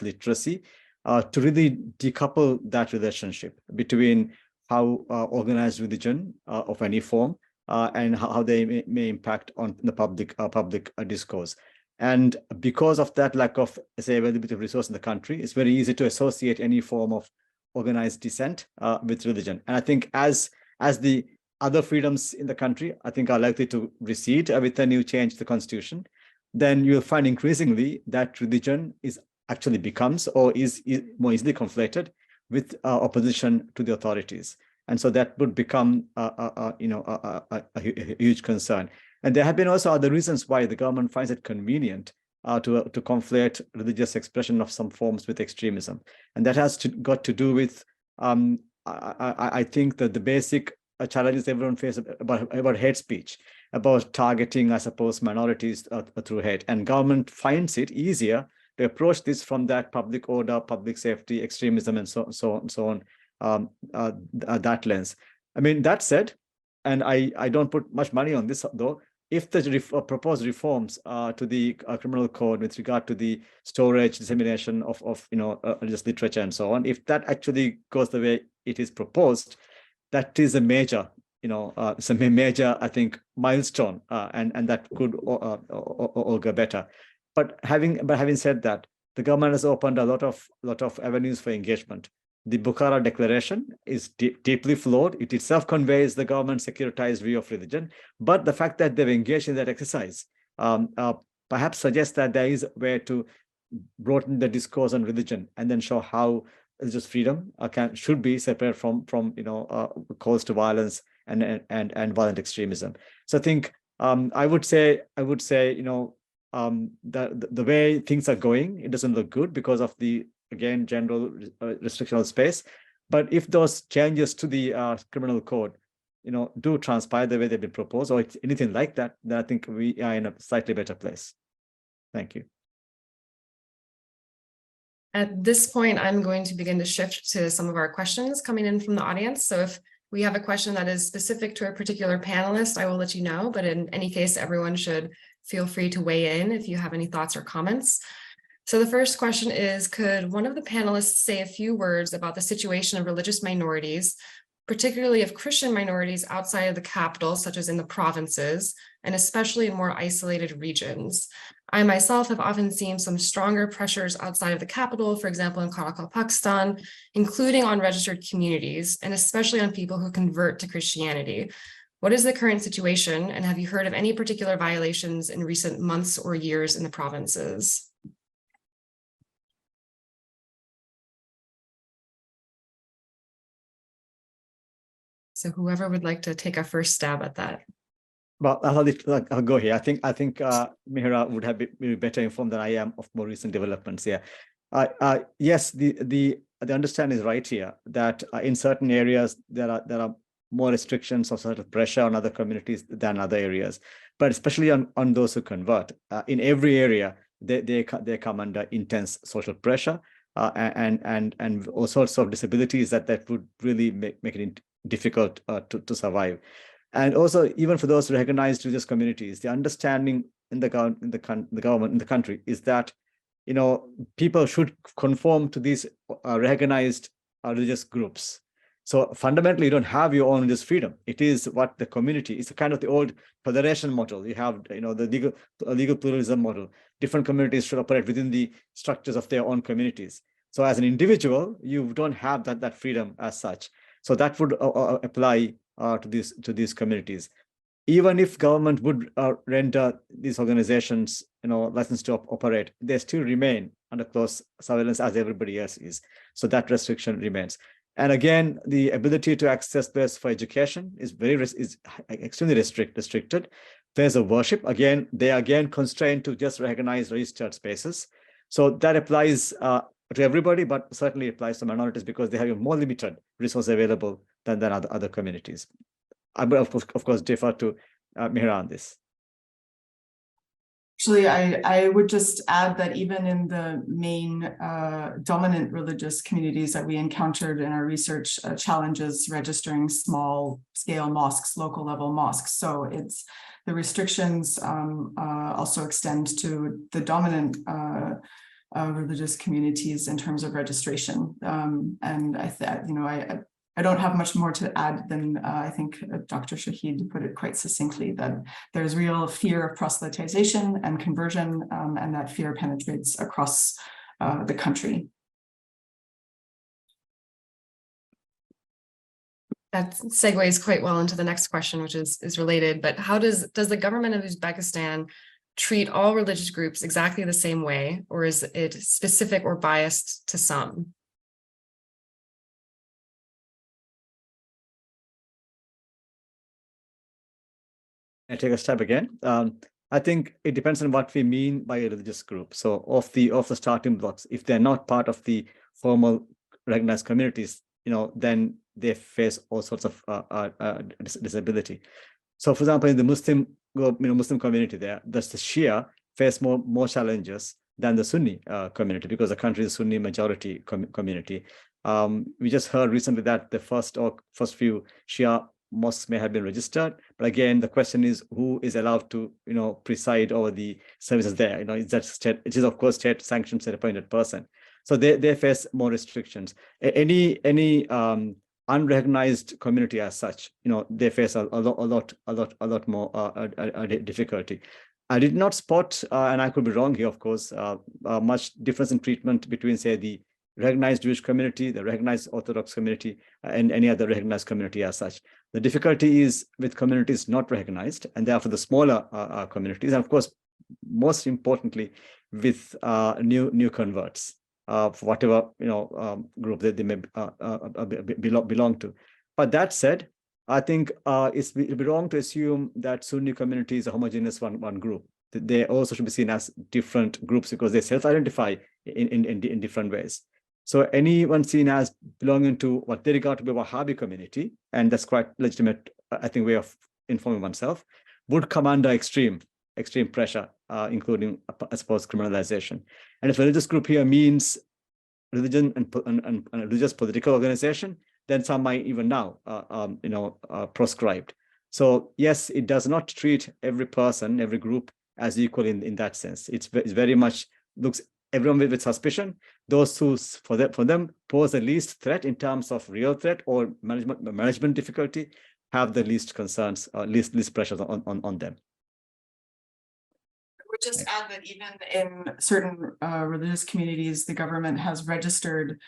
literacy, to really decouple that relationship between how organized religion of any form and how they may impact on the public discourse. And because of that lack of, say, availability of resource in the country, it's very easy to associate any form of organized dissent with religion. And I think as the other freedoms in the country, I think, are likely to recede with a new change to the constitution, then you'll find increasingly that religion actually becomes or is more easily conflated with opposition to the authorities. And so that would become a huge concern. And there have been also other reasons why the government finds it convenient to conflate religious expression of some forms with extremism. And that has got to do with, I think, that the basic challenges everyone faces about hate speech, about targeting, I suppose, minorities through hate. And government finds it easier to approach this from that public order, public safety, extremism, and so on. That lens. I mean, that said, and I don't put much money on this, though, if the proposed reforms to the criminal code with regard to the storage, dissemination of religious literature and so on, if that actually goes the way it is proposed, that is a major, I think, milestone, and that could all go better. But having said that, the government has opened a lot of avenues for engagement. The Bukhara Declaration is deeply flawed. It itself conveys the government's securitized view of religion, but the fact that they've engaged in that exercise perhaps suggests that there is a way to broaden the discourse on religion and then show how religious freedom should be separate from calls to violence and violent extremism. So I think I would say the way things are going, it doesn't look good because of the, again, general restrictional space. But if those changes to the criminal code, do transpire the way they've been proposed, or it's anything like that, then I think we are in a slightly better place. Thank you. At this point, I'm going to begin to shift to some of our questions coming in from the audience. So if we have a question that is specific to a particular panelist, I will let you know. But in any case, everyone should feel free to weigh in if you have any thoughts or comments. So the first question is, could one of the panelists say a few words about the situation of religious minorities, particularly of Christian minorities outside of the capital, such as in the provinces, and especially in more isolated regions? I myself have often seen some stronger pressures outside of the capital, for example, in Pakistan, including on registered communities, and especially on people who convert to Christianity. What is the current situation, and have you heard of any particular violations in recent months or years in the provinces? So whoever would like to take a first stab at that. Well, I'll go here. I think Mihira would have been better informed than I am of more recent developments here. Yes, the understanding is right here that in certain areas there are more restrictions or sort of pressure on other communities than other areas, but especially on those who convert. In every area, they come under intense social pressure and all sorts of disabilities that would really make it difficult to survive. And also, even for those recognized religious communities, the understanding in the government, in the country, is that people should conform to these recognized religious groups. So fundamentally, you don't have your own religious freedom. It is what the community. It's kind of the old federation model. You have the legal pluralism model. Different communities should operate within the structures of their own communities. So as an individual, you don't have that freedom as such. So that would apply to these communities. Even if government would render these organizations license to operate, they still remain under close surveillance as everybody else is. So that restriction remains. And again, the ability to access this for education is extremely restricted. There's a worship, again, they are again constrained to just recognize registered spaces. So that applies to everybody, but certainly applies to minorities because they have a more limited resource available than other communities. I will, of course, defer to Mihira on this. Actually, I would just add that even in the main dominant religious communities that we encountered in our research, challenges registering small-scale mosques, local-level mosques. So it's the restrictions also extend to the dominant religious communities in terms of registration. And I don't have much more to add than I think Dr. Shahid put it quite succinctly, that there's real fear of proselytization and conversion, and that fear penetrates across the country. That segues quite well into the next question, which is related, but how does the government of Uzbekistan treat all religious groups exactly the same way, or is it specific or biased to some? I take a step again. I think it depends on what we mean by a religious group. So of the starting blocks, if they're not part of the formal recognized communities, then they face all sorts of disability. So, for example, in the Muslim community, the Shia face more challenges than the Sunni community because the country is a Sunni majority community. We just heard recently that the first few Shia mosques may have been registered, but again, the question is who is allowed to preside over the services there. Is that state? It is of course state sanctioned, state appointed person. So they face more restrictions. Any unrecognized community as such, they face a lot more difficulty. I did not spot, and I could be wrong here, of course, much difference in treatment between, say, the recognized Jewish community, the recognized Orthodox community, and any other recognized community as such. The difficulty is with communities not recognized, and therefore the smaller communities, and of course, most importantly, with new converts, for whatever group they may belong to. But that said, I think it'd be wrong to assume that Sunni community is a homogeneous one group. They also should be seen as different groups because they self-identify in different ways. So anyone seen as belonging to what they regard to be a Wahhabi community, and that's quite legitimate, I think, way of informing oneself, would come under extreme pressure, including, I suppose, criminalization. And if a religious group here means religion and religious political organization, then some might even now, proscribed. So yes, it does not treat every person, every group as equal in that sense. It's very much looks everyone with suspicion. Those who, for them, pose the least threat in terms of real threat or management difficulty, have the least concerns, least pressures on them. I would just add that even in certain religious communities, the government has registered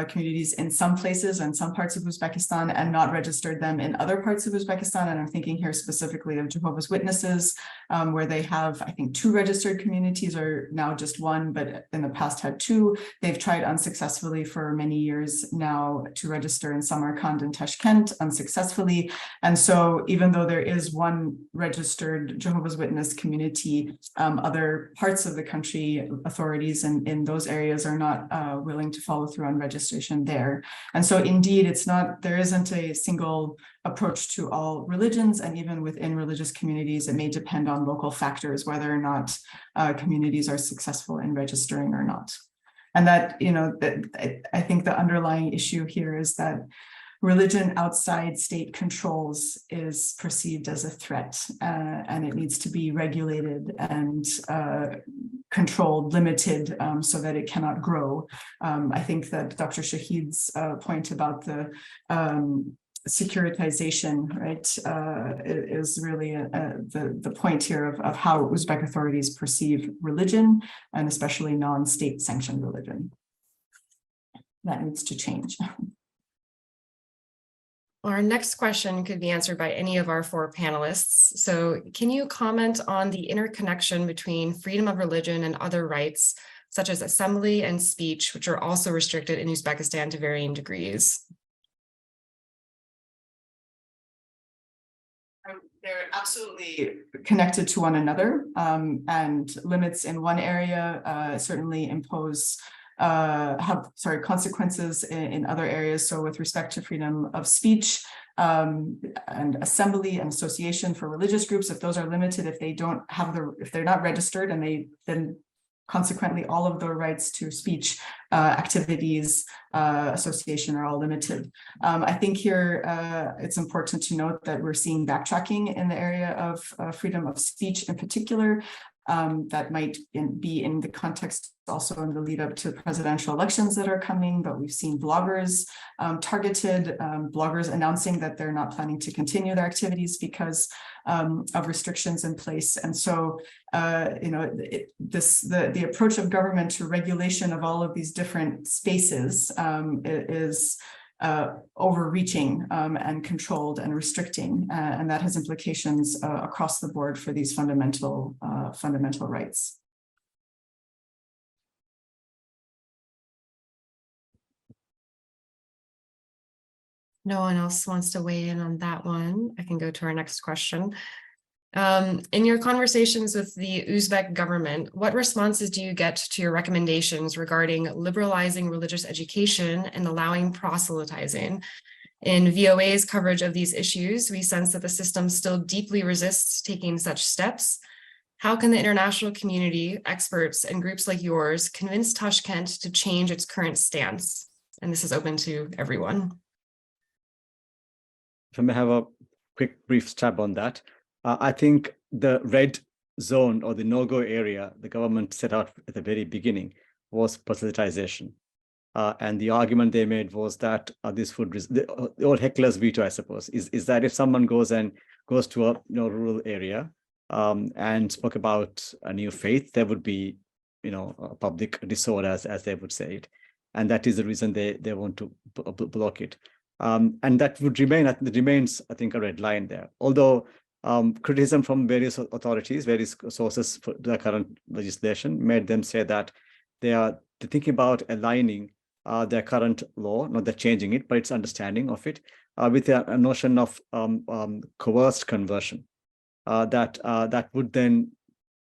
communities in some places and some parts of Uzbekistan and not registered them in other parts of Uzbekistan. And I'm thinking here specifically of Jehovah's Witnesses, where they have, I think, 2 registered communities, or now just 1, but in the past had 2. They've tried unsuccessfully for many years now to register in Samarkand and Tashkent unsuccessfully. And so even though there is 1 registered Jehovah's Witness community, other parts of the country, authorities in those areas are not willing to follow through on registration there. And so indeed, there isn't a single approach to all religions, and even within religious communities, it may depend on local factors, whether or not communities are successful in registering or not. And that, I think the underlying issue here is that religion outside state controls is perceived as a threat, and it needs to be regulated and controlled, limited, so that it cannot grow. I think that Dr. Shahid's point about the securitization, right, is really the point here of how Uzbek authorities perceive religion, and especially non-state sanctioned religion. That needs to change. Our next question could be answered by any of our 4 panelists. So can you comment on the interconnection between freedom of religion and other rights, such as assembly and speech, which are also restricted in Uzbekistan to varying degrees? They're absolutely connected to one another, and limits in one area certainly impose consequences in other areas. So with respect to freedom of speech and assembly and association for religious groups, if those are limited, if they're not registered, and then consequently all of the rights to speech, activities, association are all limited. I think here it's important to note that we're seeing backtracking in the area of freedom of speech in particular. That might be in the context also in the lead up to presidential elections that are coming, but we've seen bloggers targeted, bloggers announcing that they're not planning to continue their activities because of restrictions in place. And so, the approach of government to regulation of all of these different spaces is overreaching and controlled and restricting, and that has implications across the board for these fundamental rights. No one else wants to weigh in on that one. I can go to our next question. In your conversations with the Uzbek government, what responses do you get to your recommendations regarding liberalizing religious education and allowing proselytizing? In VOA's coverage of these issues, we sense that the system still deeply resists taking such steps. How can the international community, experts, and groups like yours convince Tashkent to change its current stance? And this is open to everyone. If I may have a quick brief stab on that. I think the red zone or the no-go area the government set out at the very beginning was proselytization. And the argument they made was that this would, the old heckler's veto, I suppose, is that if someone goes to a rural area and spoke about a new faith, there would be, a public disorder, as they would say it. And that is the reason they want to block it. And that would remain, it remains, I think, a red line there. Although criticism from various authorities, various sources for the current legislation made them say that they're thinking about aligning their current law, not that changing it, but its understanding of it, with a notion of coerced conversion that would then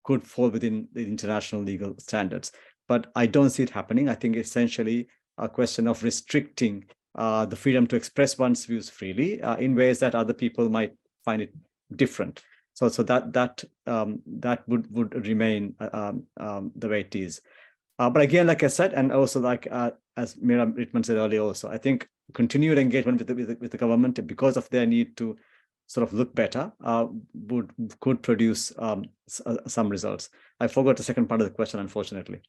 could fall within the international legal standards. But I don't see it happening. I think essentially a question of restricting the freedom to express one's views freely in ways that other people might find it different. So that would remain the way it is. But again, like I said, and also like as Mira Rittman said earlier, also I think continued engagement with the government, because of their need to sort of look better, could produce some results. I forgot the second part of the question, unfortunately.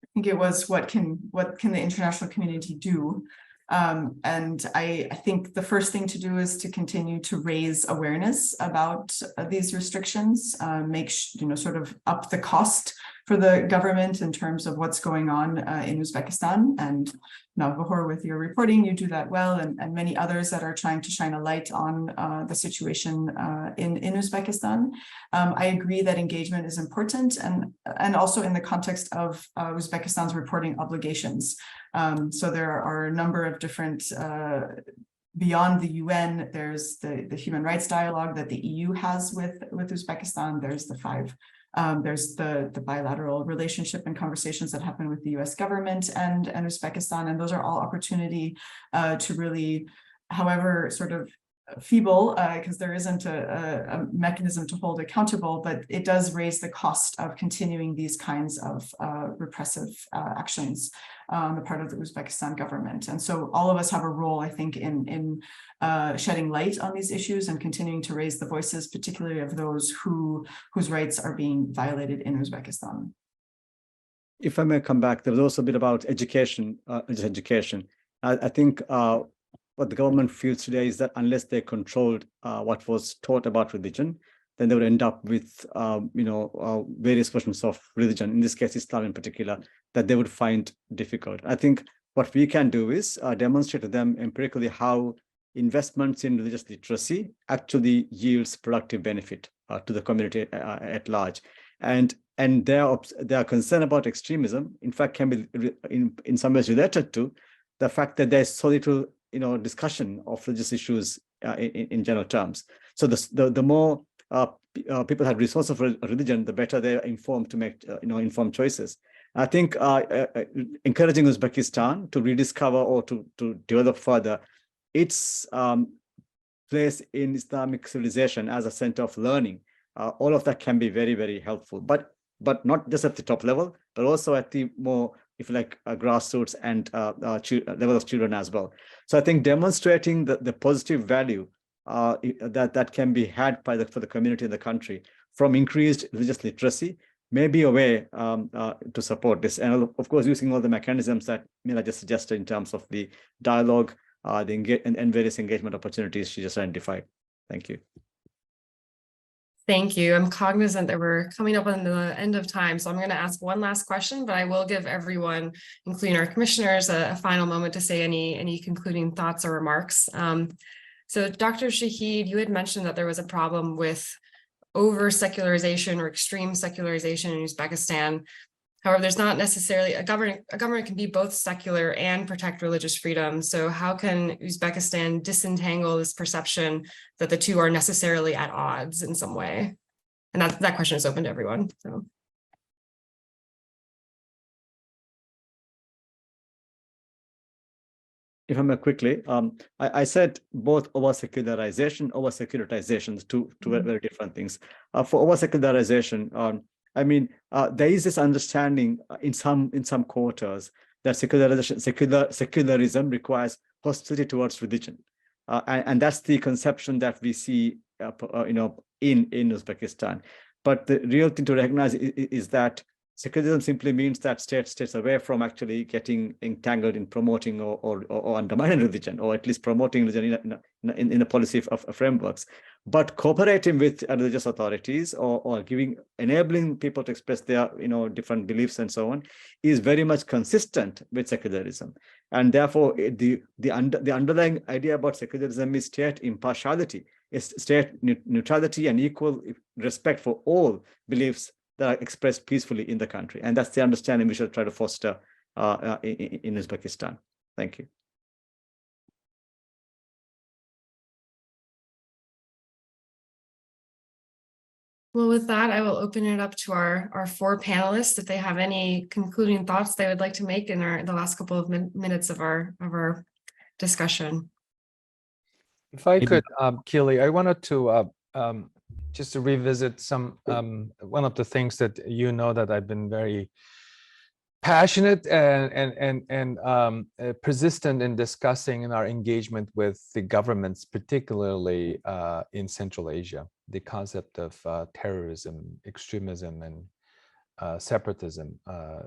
I think it was what can the international community do? And I think the first thing to do is to continue to raise awareness about these restrictions, sort of up the cost for the government in terms of what's going on in Uzbekistan. And now, Vahor, with your reporting, you do that well, and many others that are trying to shine a light on the situation in Uzbekistan. I agree that engagement is important, and also in the context of Uzbekistan's reporting obligations. So there are a number of different, beyond the UN, there's the human rights dialogue that the EU has with Uzbekistan. There's there's the bilateral relationship and conversations that happen with the US government and Uzbekistan. And those are all opportunity to really, however sort of feeble, because there isn't a mechanism to hold accountable, but it does raise the cost of continuing these kinds of repressive actions on the part of the Uzbekistan government. And so all of us have a role, I think, in shedding light on these issues and continuing to raise the voices, particularly of those whose rights are being violated in Uzbekistan. If I may come back, there was also a bit about education, education. I think what the government feels today is that unless they controlled what was taught about religion, then they would end up with, various versions of religion, in this case, Islam in particular, that they would find difficult. I think what we can do is demonstrate to them empirically how investments in religious literacy actually yields productive benefit to the community at large. And their concern about extremism, in fact, can be in some ways related to the fact that there's so little discussion of religious issues in general terms. So the more people have resources of religion, the better they're informed to make informed choices. I think encouraging Uzbekistan to rediscover or to develop further its place in Islamic civilization as a center of learning, all of that can be very, very helpful. But not just at the top level, but also at the more, if you like, grassroots and level of children as well. So I think demonstrating the positive value that can be had for the community in the country from increased religious literacy may be a way to support this. And of course, using all the mechanisms that Mila just suggested in terms of the dialogue, and various engagement opportunities she just identified. Thank you. Thank you. I'm cognizant that we're coming up on the end of time, so I'm going to ask one last question, but I will give everyone, including our commissioners, a final moment to say any concluding thoughts or remarks. So Dr. Shahid, you had mentioned that there was a problem with over-secularization or extreme secularization in Uzbekistan. However, there's not necessarily a government can be both secular and protect religious freedom. So how can Uzbekistan disentangle this perception that the two are necessarily at odds in some way? And that question is open to everyone. So. If I may quickly, I said both over-secularization, over-securitization, two very different things. For over-secularization, there is this understanding in some quarters that secularism requires hostility towards religion, and that's the conception that we see, in Uzbekistan. But the real thing to recognize is that Secularism simply means that states away from actually getting entangled in promoting or undermining religion, or at least promoting religion in a policy of frameworks. But cooperating with religious authorities or enabling people to express their different beliefs and so on is very much consistent with secularism. And therefore, the underlying idea about secularism is state impartiality, is state neutrality and equal respect for all beliefs that are expressed peacefully in the country. And that's the understanding we should try to foster in Uzbekistan. Thank you. Well, with that, I will open it up to our four panelists if they have any concluding thoughts they would like to make in the last couple of minutes of our discussion. If I could, Keely, I wanted to just to revisit some one of the things that that I've been very passionate and persistent in discussing in our engagement with the governments, particularly in Central Asia, the concept of terrorism, extremism, and separatism.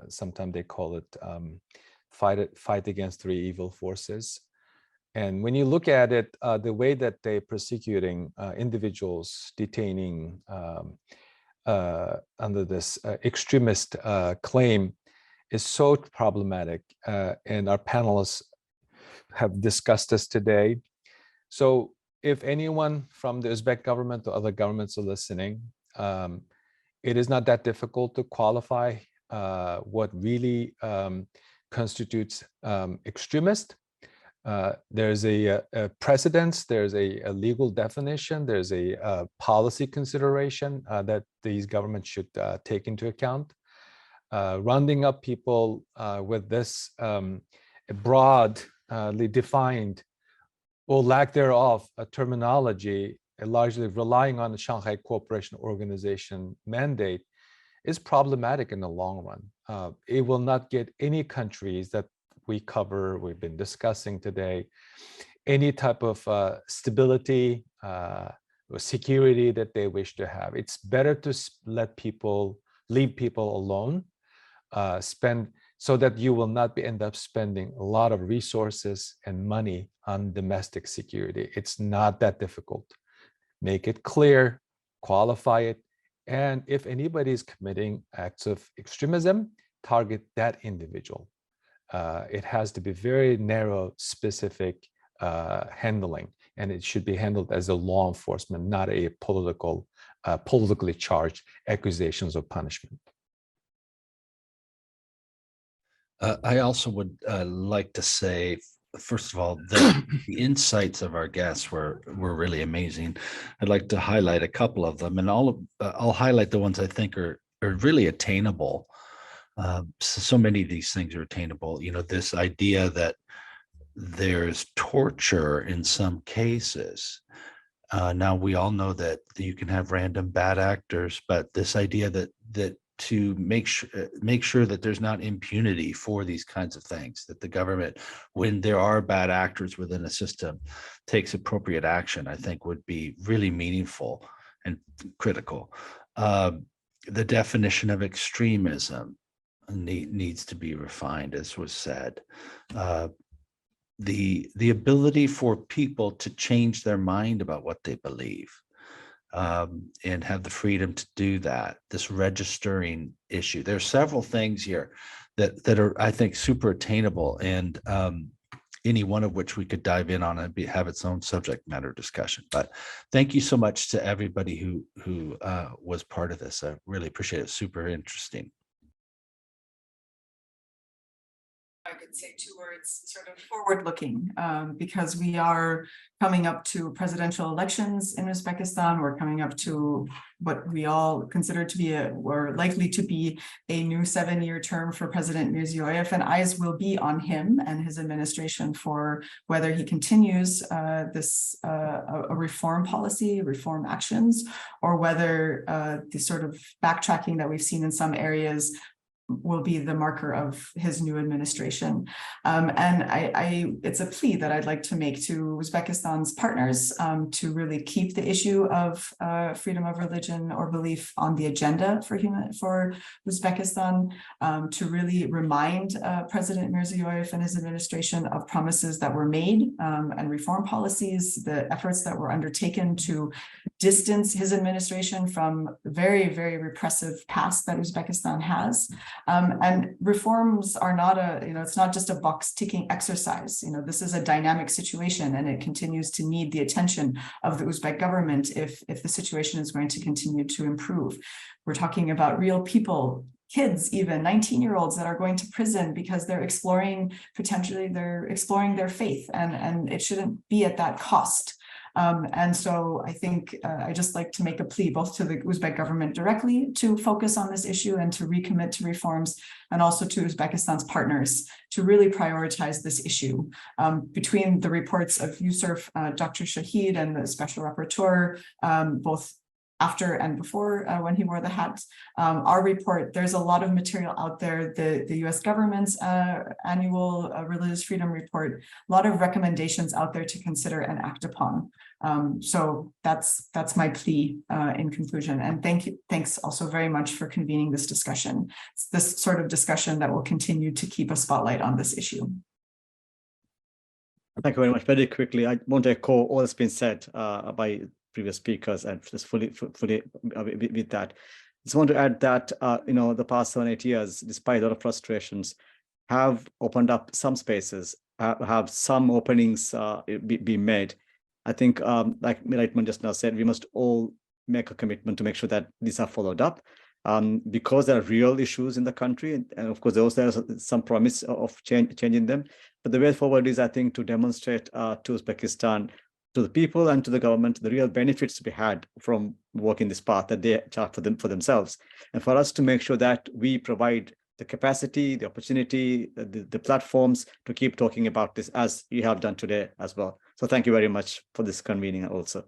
Sometimes they call it fight against three evil forces. And when you look at it, the way that they're persecuting individuals, detaining under this extremist claim is so problematic. And our panelists have discussed this today. So if anyone from the Uzbek government or other governments are listening, it is not that difficult to qualify what really constitutes extremist. There's a precedence, there's a legal definition, there's a policy consideration that these governments should take into account. Rounding up people with this broadly defined or lack thereof a terminology, largely relying on the Shanghai Cooperation Organization mandate, is problematic in the long run. It will not get any countries that we've been discussing today, any type of stability or security that they wish to have. It's better to leave people alone, so that you will not end up spending a lot of resources and money on domestic security. It's not that difficult. Make it clear, qualify it, and if anybody is committing acts of extremism, target that individual. It has to be very narrow, specific handling, and it should be handled as a law enforcement, not a politically charged accusations of punishment. I also would like to say, first of all, that the insights of our guests were really amazing. I'd like to highlight a couple of them, and I'll highlight the ones I think are really attainable. So many of these things are attainable. This idea that there's torture in some cases. Now we all know that you can have random bad actors, but this idea that to make sure that there's not impunity for these kinds of things, that the government, when there are bad actors within a system, takes appropriate action, I think would be really meaningful and critical. The definition of extremism needs to be refined, as was said. The ability for people to change their mind about what they believe, and have the freedom to do that. This registering issue. There are several things here that are, I think, super attainable, and any one of which we could dive in on and have its own subject matter discussion. But thank you so much to everybody who was part of this. I really appreciate it. Super interesting. I could say two words, sort of forward-looking, because we are coming up to presidential elections in Uzbekistan. We're coming up to what we all consider to be or likely to be a new 7-year term for President Mirziyoyev, and eyes will be on him and his administration for whether he continues this a reform policy, reform actions, or whether the sort of backtracking that we've seen in some areas will be the marker of his new administration. And it's a plea that I'd like to make to Uzbekistan's partners to really keep the issue of freedom of religion or belief on the agenda for Uzbekistan, to really remind President Mirziyoyev and his administration of promises that were made and reform policies, the efforts that were undertaken to distance his administration from very, very repressive past that Uzbekistan has. And reforms are not it's not just a box ticking exercise. This is a dynamic situation, and it continues to need the attention of the Uzbek government if the situation is going to continue to improve. We're talking about real people, kids, even 19-year-olds that are going to prison because they're exploring their faith, and it shouldn't be at that cost. And so I think I just like to make a plea both to the Uzbek government directly to focus on this issue and to recommit to reforms, and also to Uzbekistan's partners to really prioritize this issue. Between the reports of USCIRF, Dr. Shahid, and the special rapporteur, both after and before when he wore the hat, our report, there's a lot of material out there, the US government's annual religious freedom report, a lot of recommendations out there to consider and act upon. So that's my plea in conclusion. And thanks also very much for convening this discussion. It's this sort of discussion that will continue to keep a spotlight on this issue. Thank you very much. Very quickly, I want to echo all that's been said by previous speakers, and just fully with that. Just want to add that the past 7-8 years, despite a lot of frustrations, have opened up some spaces, have some openings be made. I think, like Lightman just now said, we must all make a commitment to make sure that these are followed up, because there are real issues in the country, and of course there's some promise of changing them. But the way forward is, I think, to demonstrate to Uzbekistan, to the people and to the government, the real benefits to be had from walking this path that they chart for themselves, and for us to make sure that we provide the capacity, the opportunity, the platforms to keep talking about this, as you have done today as well. So thank you very much for this convening also.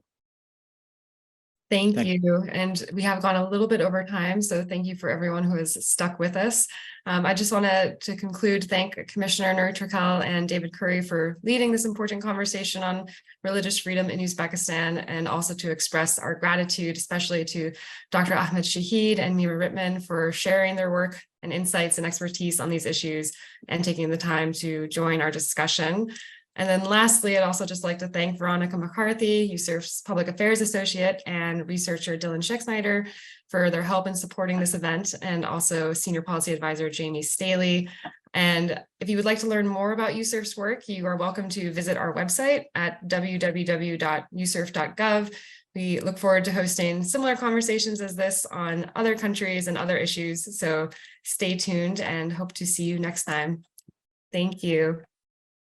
Thank you. And we have gone a little bit over time, so thank you for everyone who has stuck with us. I just want to conclude, thank Commissioner Nur Turkel and David Curry for leading this important conversation on religious freedom in Uzbekistan, and also to express our gratitude, especially to Dr. Ahmed Shahid and Mira Rittman for sharing their work and insights and expertise on these issues and taking the time to join our discussion. And then lastly, I'd also just like to thank Veronica McCarthy, USCIRF's Public Affairs Associate, and researcher Dylan Scheck-Snyder for their help in supporting this event, and also Senior Policy Advisor Jamie Staley. And if you would like to learn more about USCIRF's work, you are welcome to visit our website at www.uscirf.gov. We look forward to hosting similar conversations as this on other countries and other issues. So stay tuned and hope to see you next time. Thank you.